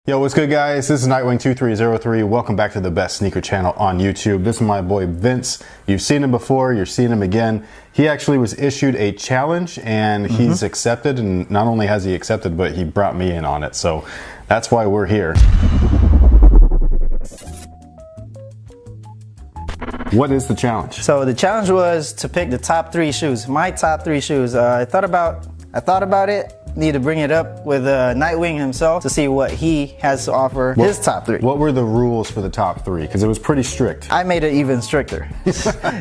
Yo, what's good guys? This is Nightwing2303. Welcome back to the best sneaker channel on YouTube. This is my boy Vince. You've seen him before, you're seeing him again. He actually was issued a challenge and he's accepted, and not only has he accepted, but he brought me in on it. So that's why we're here. What is the challenge? So the challenge was to pick the top 3 shoes, my top 3 shoes. I thought about it. Need to bring it up with Nightwing himself to see what he has to offer, his top 3. What were the rules for the top 3? Because it was pretty strict. I made it even stricter.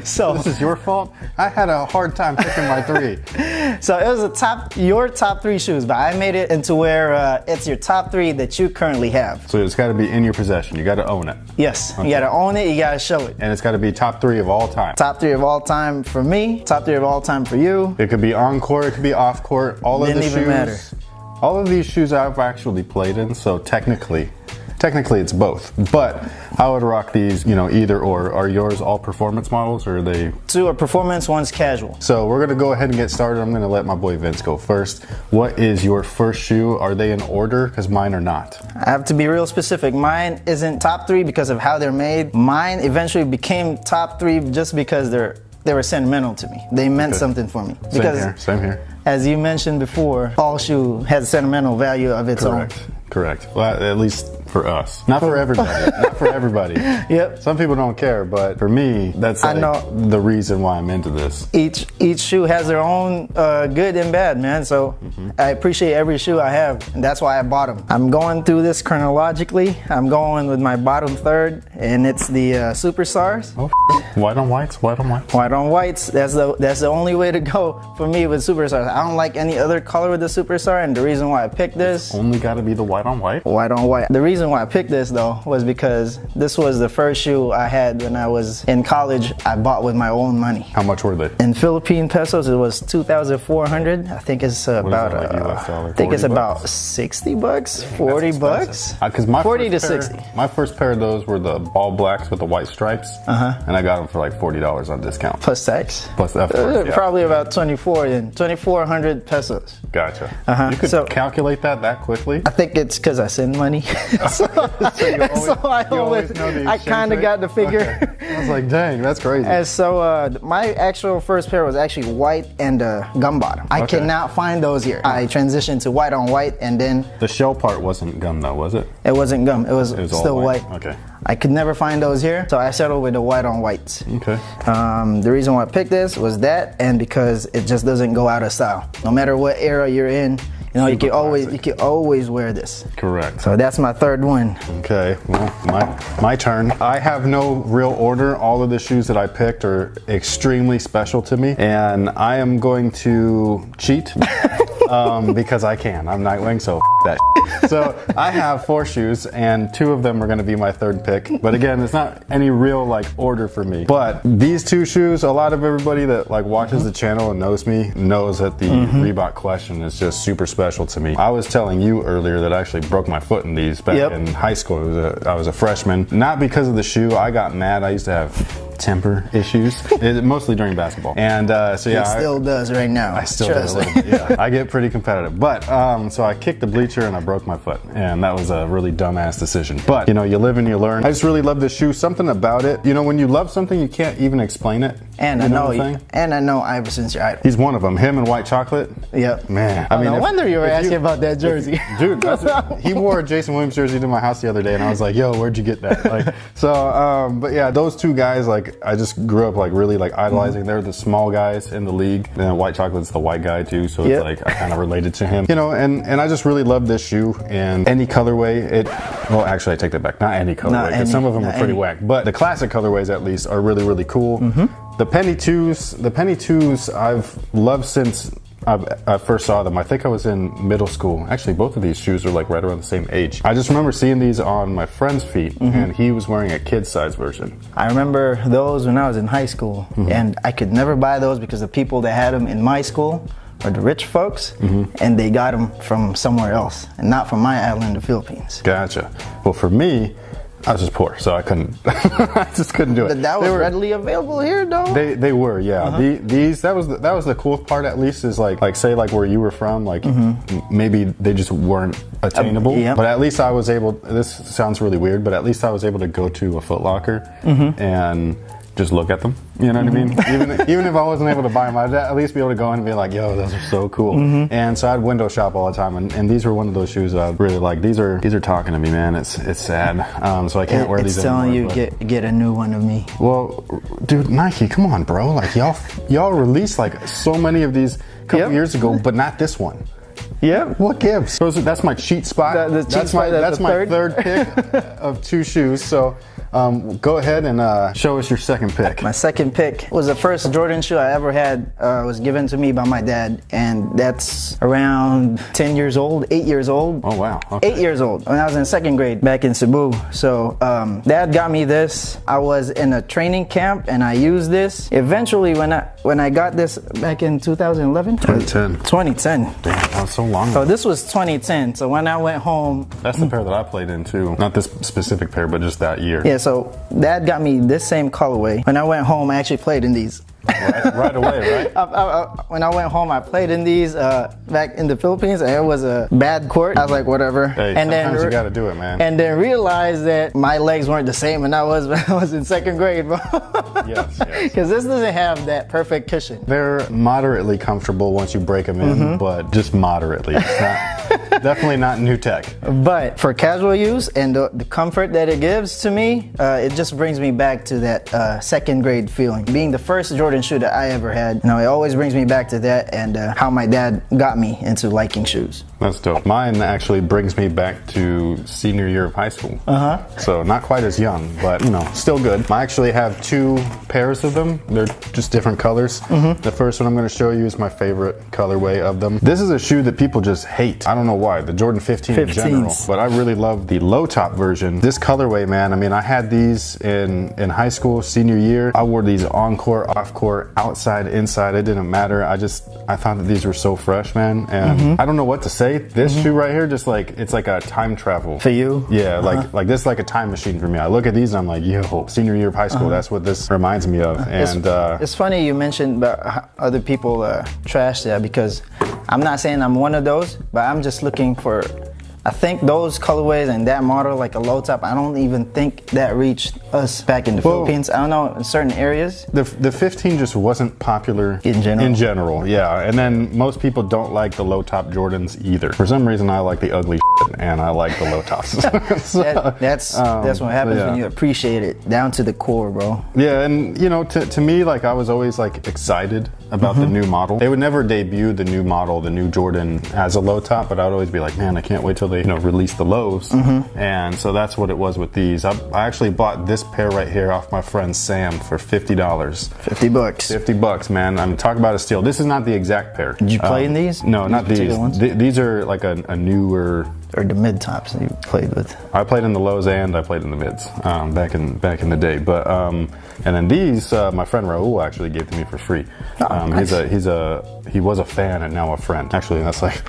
So this is your fault? I had a hard time picking my 3. So it was your top 3 shoes, but I made it into where it's your top 3 that you currently have. So it's got to be in your possession. You got to own it. Yes, okay. You got to own it, you got to show it. And it's got to be top 3 of all time. Top 3 of all time for me, top 3 of all time for you. It could be on court, it could be off court. All of the shoes. Didn't even matter. All of these shoes I've actually played in, so technically it's both. But I would rock these, you know, either or. Are yours all performance models, or are they? 2 are performance, 1's casual. So we're gonna go ahead and get started. I'm gonna let my boy Vince go first. What is your first shoe? Are they in order? Because mine are not. I have to be real specific. Mine isn't top 3 because of how they're made. Mine eventually became top 3 just because they were sentimental to me. They meant something for me. Because same here. As you mentioned before, all shoe has a sentimental value of its own. Correct. Well, at least for us. Not for everybody. Not for everybody. Yep. Some people don't care, but for me, that's like the reason why I'm into this. Each shoe has their own good and bad, man. So I appreciate every shoe I have, and that's why I bought them. I'm going through this chronologically. I'm going with my bottom third, and it's the Superstars. Oh, white on whites, white on whites. White on whites. That's the only way to go for me with Superstars. I don't like any other color with the Superstar, and the reason why I picked this. It's only got to be the white on white? White on white. The reason why I picked this though was because this was the first shoe I had when I was in college. I bought with my own money. How much were they? In Philippine pesos, it was 2,400. I think it's about like US dollar? I think it's about 60 bucks, 40 bucks. Because my 40 to 60. My first pair of those were the ball blacks with the white stripes, and I got them for like $40 on discount. Plus tax. Plus that. Probably about 2,400 pesos. Gotcha. You could calculate that quickly. I think it's because I send money. so I kind of got the figure. Okay. I was like, dang, that's crazy. And so my actual first pair was actually white and gum bottom. I cannot find those here. I transitioned to white on white, and then the shell part wasn't gum though, was it? It wasn't gum. It was still white. Okay. I could never find those here, so I settled with the white on whites. Okay. The reason why I picked this was that, and because it just doesn't go out of style. No matter what era you're in, you know, you can always wear this. Correct. So that's my third one. Okay, well, my turn. I have no real order. All of the shoes that I picked are extremely special to me, and I am going to cheat because I can. I'm Nightwing, so that. So I have 4 shoes, and 2 of them are going to be my third pick. But again, it's not any real like order for me. But these 2 shoes, a lot of everybody that like watches the channel and knows me knows that the Reebok Question is just super special to me. I was telling you earlier that I actually broke my foot in these back in high school. I was a freshman. Not because of the shoe. I got mad. I used to have temper issues, mostly during basketball. And so yeah, it still does right now. I still do a little bit. Yeah, I get pretty competitive. But so I kicked the bleacher and I broke my foot, and that was a really dumbass decision. But you know, you live and you learn. I just really love this shoe. Something about it. You know, when you love something, you can't even explain it. And I know Iverson's your idol. He's one of them. Him and White Chocolate. Yyep. Man. I mean, no wonder you were asking about that jersey. Dude, he wore a Jason Williams jersey to my house the other day, and I was like, yo, where'd you get that? Like, so, but yeah, those 2 guys, like, I just grew up like really like idolizing. They're the small guys in the league. And White Chocolate's the white guy too, so it's like I kind of related to him. You know, and I just really love this shoe, and any colorway. Well, actually, I take that back. Not any colorway, because some of them are pretty whack. But the classic colorways, at least, are really, really cool. The Penny 2s, I've loved since I first saw them. I think I was in middle school. Actually, both of these shoes are like right around the same age. I just remember seeing these on my friend's feet, and he was wearing a kid size version. I remember those when I was in high school, and I could never buy those because the people that had them in my school are the rich folks, and they got them from somewhere else, and not from my island, the Philippines. Gotcha. Well, for me, I was just poor, so I couldn't. I just couldn't do it. But that was readily available here, though. They were, yeah. These that was the cool part, at least, is like say like where you were from, like maybe they just weren't attainable. Yeah. But at least I was able. This sounds really weird, but at least I was able to go to a Foot Locker and just look at them. You know what I mean? Even if I wasn't able to buy them, I'd at least be able to go in and be like, yo, those are so cool. And so I'd window shop all the time, and these were one of those shoes that I really like. These are talking to me, man. It's sad. So I can't wear these anymore. It's telling you get a new one of me. Well, dude, Nike, come on, bro. Like y'all released like so many of these a couple years ago, but not this one. Yeah. What gives? So that's my cheat spot. That's my third pick of 2 shoes. So go ahead and show us your second pick. My second pick was the first Jordan shoe I ever had. Was given to me by my dad, and that's around 10 years old, 8 years old. Oh wow. Okay. 8 years old when I was in 2nd grade back in Cebu. So dad got me this. I was in a training camp and I used this. Eventually, when I got this back in 2011, 2010. Damn, that was so long So ago. this was 2010. So when I went home, That's the pair that I played in too. Not this specific pair, but just that year. yeah. So dad got me this same colorway. When I went home, I actually played in these. Right away, right? When I went home, I played in these back in the Philippines, and it was a bad court. I was like, whatever. Hey, and sometimes you gotta do it, man. And then realized that my legs weren't the same, and I was when I was in 2nd grade, bro. Yes. Because this doesn't have that perfect cushion. They're moderately comfortable once you break them in, but just moderately. It's not, definitely not new tech. But for casual use and the comfort that it gives to me, it just brings me back to that 2nd grade feeling. Being the first Jordan shoe that I ever had, it always brings me back to that and how my dad got me into liking shoes. That's dope. Mine actually brings me back to senior year of high school. So not quite as young, but still good. I actually have 2 pairs of them. They're just different colors. The first one I'm going to show you is my favorite colorway of them. This is a shoe that people just hate. I don't know why. The Jordan 15 in general, but I really love the low top version. This colorway, man. I mean, I had these in high school, senior year. I wore these on court, off court, outside, inside. It didn't matter. I thought that these were so fresh, man. And I don't know what to say. This shoe right here, just like it's like a time travel for you. Yeah, like this is like a time machine for me. I look at these and I'm like, yo, senior year of high school. That's what this reminds me of. And it's funny you mentioned about how other people trash that, because I'm not saying I'm one of those, but I'm just looking for. I think those colorways and that model, like a low top, I don't even think that reached us back in the Philippines. I don't know, in certain areas. The 15 just wasn't popular in general. In general, yeah. And then most people don't like the low top Jordans either. For some reason, I like the ugly shit and I like the low tops. So, that's what happens when you appreciate it down to the core, bro. Yeah, and to me, like I was always like excited about the new model. They would never debut the new model, the new Jordan, as a low top, but I would always be like, man, I can't wait till they release the lows. And so that's what it was with these. I actually bought this pair right here off my friend Sam for $50. $50, man. I'm talking about a steal. This is not the exact pair. Did you play in these? No, not these. These are like a newer. Or the mid tops that you played with. I played in the lows and I played in the mids back in the day. But and then these, my friend Raul actually gave to me for free. Nice. He was a fan and now a friend. Actually, it's like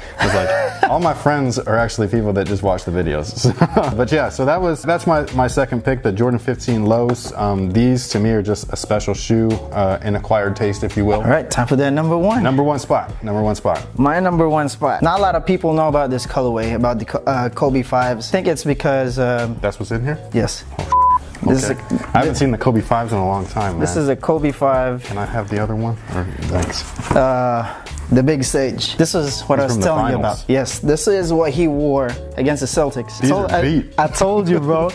all my friends are actually people that just watch the videos. But yeah, so that's my second pick, the Jordan 15 lows. These to me are just a special shoe, an acquired taste, if you will. All right, time for that number one. Number one spot. My number one spot. Not a lot of people know about this colorway, about the Kobe 5s. I think it's because that's what's in here? Yes. Okay. I haven't seen the Kobe 5s in a long time, man. This is a Kobe 5. Can I have the other one? Thanks. The big stage. This is what I was telling you about. Yes, this is what he wore against the Celtics. These are beat. I told you, bro.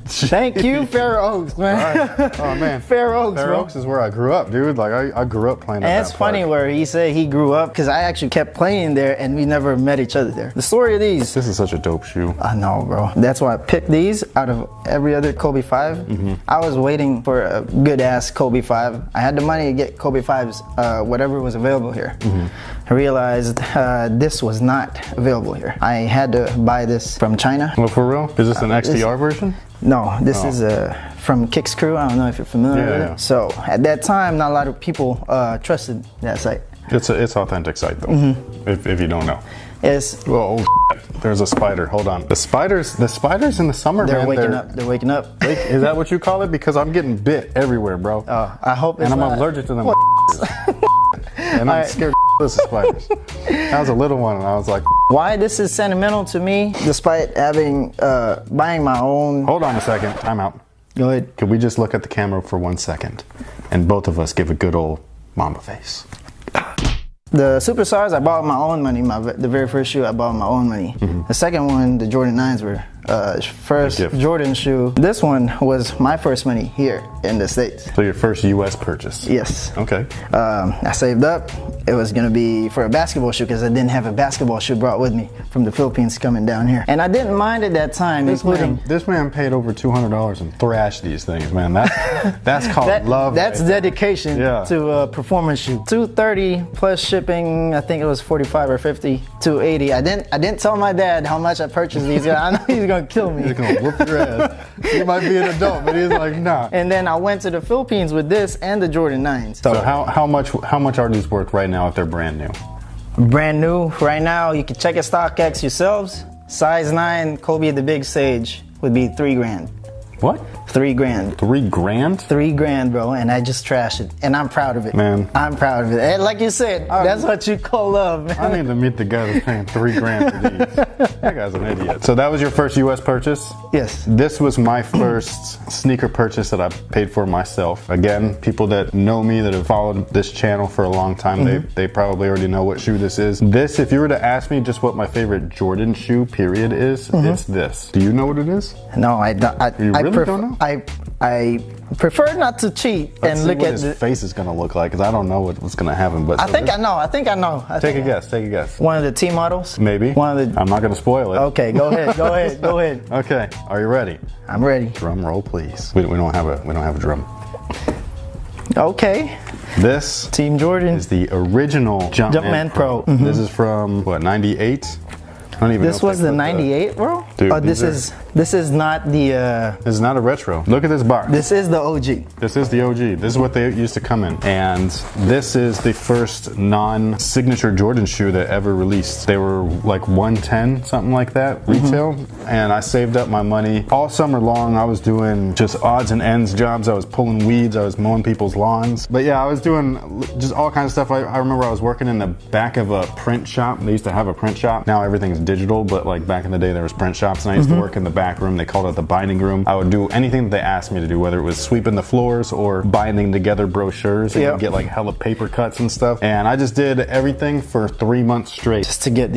Thank you, Fair Oaks, man. Right. Oh man, Fair Oaks, Fair Oaks is where I grew up, dude. Like I grew up playing. And it's funny where he said he grew up, because I actually kept playing there and we never met each other there. The story of these. This is such a dope shoe. I know, bro. That's why I picked these out of every other Kobe 5. I was waiting for a good ass Kobe 5. I had the money to get Kobe 5s, whatever was available here. I realized this was not available here. I had to buy this from China. Well, for real? Is this an XDR version? No, this is from Kicks Crew. I don't know if you're familiar with it. So at that time, not a lot of people trusted that site. It's authentic site though, if you don't know. It's Whoa, oh, there's a spider. Hold on. The spiders in the summer, they're man. waking up. They're waking up. Is that what you call it? Because I'm getting bit everywhere, bro. I hope it's and I'm not. allergic to them. And I'm scared of spiders. That was a little one, and I was like, Why this is sentimental to me, despite having buying my own. hold on a second. Time out. Go ahead. Could we just look at the camera for 1 second, and both of us give a good old mamba face? The Superstars, I bought with my own money. The very first shoe, I bought with my own money. The second one, the Jordan 9s were first Jordan shoe. This one was my first money here in the States. So your first U.S. purchase? Yes. Okay. I saved up. It was gonna be for a basketball shoe because I didn't have a basketball shoe brought with me from the Philippines coming down here. And I didn't mind at that time, This man paid over $200 and thrashed these things, man. That's called love. That's right dedication to a performance shoe. $230 plus shipping. I think it was 45 or 50. $280. I didn't tell my dad how much I purchased these. I know he's gonna kill me. He's gonna whoop your ass. You might be an adult, but he's like, nah. And then I went to the Philippines with this and the Jordan 9s. So how much are these worth right now if they're brand new? Brand new right now. You can check at StockX yourselves. Size 9 Kobe the Big Sage would be $3,000. What? $3,000. $3,000? $3,000, bro, and I just trashed it, and I'm proud of it. Man, I'm proud of it. And like you said, that's what you call love, man. I need to meet the guy that's paying $3,000 for these. That guy's an idiot. So that was your first U.S. purchase? Yes. This was my first sneaker purchase that I paid for myself. Again, people that know me, that have followed this channel for a long time, they probably already know what shoe this is. This, if you were to ask me just what my favorite Jordan shoe, period, is, it's this. Do you know what it is? No, I don't. You really don't know? I prefer not to cheat and look what at his face is gonna look like, because I don't know what's gonna happen. But I think I know. Take a guess. One of the T models. Maybe. I'm not gonna spoil it. Okay, go ahead. Okay, are you ready? I'm ready. Drum roll, please. We don't have a drum. Okay. This Team Jordan is the original Jumpman Pro. This is from what, 98? I don't even know. This was the 98, bro? Dude, oh, this is not the This is not a retro. Look at this box. This is the OG. This is the OG. This is what they used to come in. And this is the first non-signature Jordan shoe that ever released. They were like 110, something like that, retail. And I saved up my money. All summer long, I was doing just odds and ends jobs. I was pulling weeds. I was mowing people's lawns. But yeah, I was doing just all kinds of stuff. I remember I was working in the back of a print shop. They used to have a print shop. Now everything's digital, but like back in the day, there was print shops, and I used to work in the back room. They called it the binding room. I would do anything that they asked me to do, whether it was sweeping the floors or binding together brochures and get like hella paper cuts and stuff. And I just did everything for 3 months straight. Just to get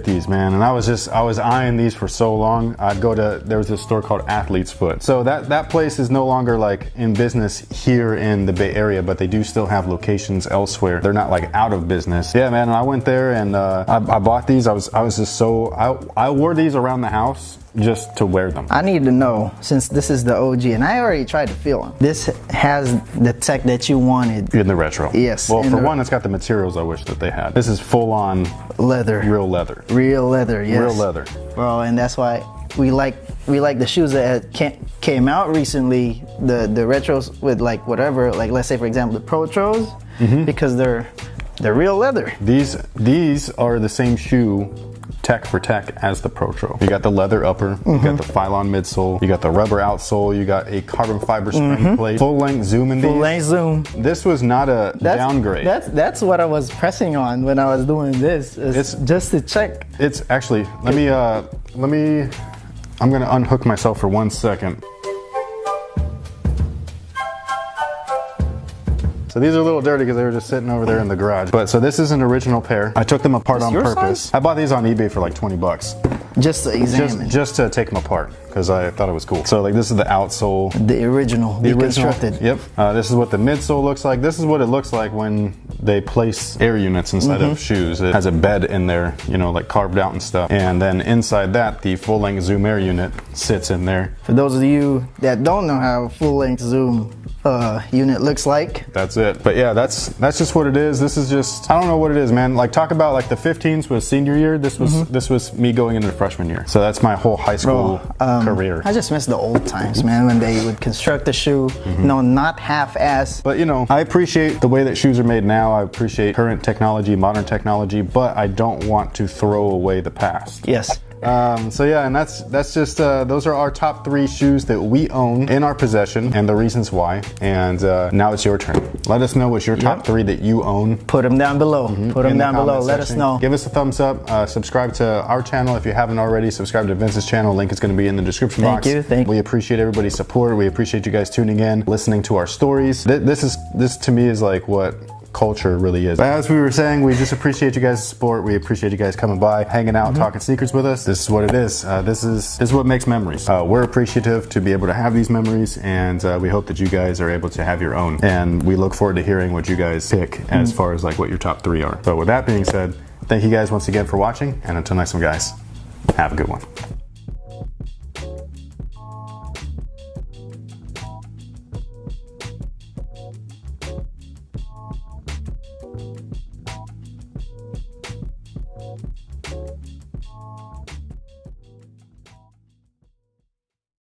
these, man. And I was eyeing these for so long. I'd go to, there was this store called Athlete's Foot. So that place is no longer like in business here in the Bay Area, but they do still have locations elsewhere. They're not like out of business. Yeah, man. And I went there and I bought these. I was just so, I wore these around the house just to wear them. I need to know, since this is the OG, and I already tried to feel them. This has the tech that you wanted. In the retro. Yes. Well, for one, it's got the materials I wish that they had. This is full on leather. Real leather. Real leather, yes. Real leather. Bro, and that's why we like the shoes that came out recently, the retros with like whatever, like let's say for example the Protros, because they're real leather. These are the same shoe tech for tech as the Protro. You got the leather upper, you got the Phylon midsole, you got the rubber outsole, you got a carbon fiber spring plate, full length zoom in these. Full length zoom. This was not a downgrade. That's what I was pressing on when I was doing this. It's just to check. It's actually, I'm gonna unhook myself for 1 second. So these are a little dirty because they were just sitting over there in the garage. But so this is an original pair. I took them apart on purpose. Size? I bought these on eBay for like 20 bucks. Just to examine. Just to take them apart because I thought it was cool. So like this is the outsole. The original. Deconstructed. Yep. This is what the midsole looks like. This is what it looks like when they place air units inside of shoes. It has a bed in there, you know, like carved out and stuff. And then inside that, the full length zoom air unit sits in there. For those of you that don't know how a full length zoom unit looks like. That's it. But yeah, that's just what it is. This is just, I don't know what it is, man. Like talk about like the 15s was senior year. This was me going into the freshman year. So that's my whole high school career. I just miss the old times, man, when they would construct the shoe, not half-ass. But you know, I appreciate the way that shoes are made now. I appreciate current technology, modern technology, but I don't want to throw away the past. Yes. So yeah, and that's just those are our top 3 shoes that we own in our possession and the reasons why. And now it's your turn. Let us know what's your top 3 that you own. Put them down below. Put them down below. Let us know. Give us a thumbs up. Subscribe to our channel if you haven't already. Subscribe to Vince's channel. Link is going to be in the description box. Thank you. We appreciate everybody's support. We appreciate you guys tuning in, listening to our stories. This to me is like what culture really is. But as we were saying, we just appreciate you guys' support. We appreciate you guys coming by, hanging out, talking sneakers with us. This is what it is. This is what makes memories. We're appreciative to be able to have these memories, and we hope that you guys are able to have your own. And we look forward to hearing what you guys pick as far as like what your top 3 are. So with that being said, thank you guys once again for watching, and until next time, guys, have a good one.